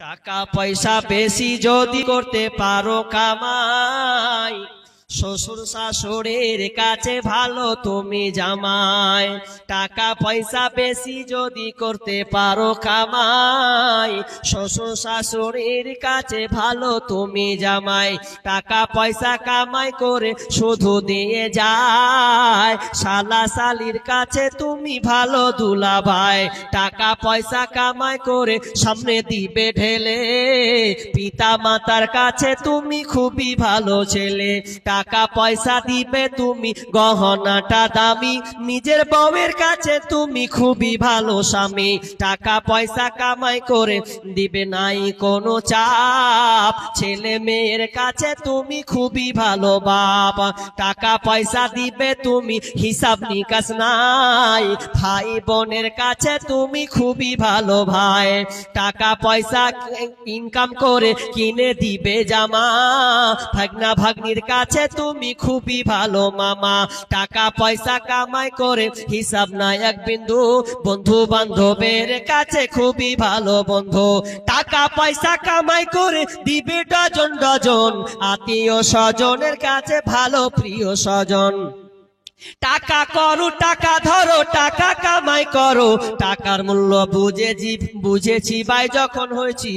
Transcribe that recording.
টাকা পয়সা বেশি যদি করতে পারো কামাই, শ্বশুর শাশুড়ির কাছে ভালো তুমি জামাই। টাকা পয়সা বেশি যদি করতে পারো কামাই, শ্বশুর শাশুড়ির কাছে ভালো তুমি জামাই। টাকা পয়সা কামাই করে শুধু দিয়ে যায়, শালা শালির কাছে তুমি ভালো দুলাভাই। টাকা পয়সা কামাই করে সামনে দিবে ঢেলে, পিতা মাতার কাছে তুমি খুবই ভালো ছেলে। টাকা পয়সা দিবে তুমি গহনাটা দামি, নিজের বউয়ের কাছে তুমি খুবই ভালো স্বামী। টাকা পয়সা কামাই করে দিবে নাই কোনো চাপ, ছেলে মেয়ের কাছে তুমি খুবই ভালো বাপ। টাকা পয়সা দিবে তুমি হিসাব নিকাশ নাই, ভাই বোনের কাছে তুমি খুবই ভালো ভাই। টাকা পয়সা ইনকাম করে কিনে দিবে জামা, ভাগনা ভাগ্নির কাছে তুমি খুবই ভালো মামা। টাকা পয়সা কামাই করে হিসাব নাই এক বিন্দু, বন্ধু বান্ধবের কাছে খুবই ভালো বন্ধু। টাকা পয়সা কামাই করে দিবে ডজন ডজন, আত্মীয় স্বজনের কাছে ভালো প্রিয় স্বজন। টাকা করো টাকা ধরো টাকা কামাই করো, টাকার মূল্য বুঝেছি ভাই যখন হয়েছি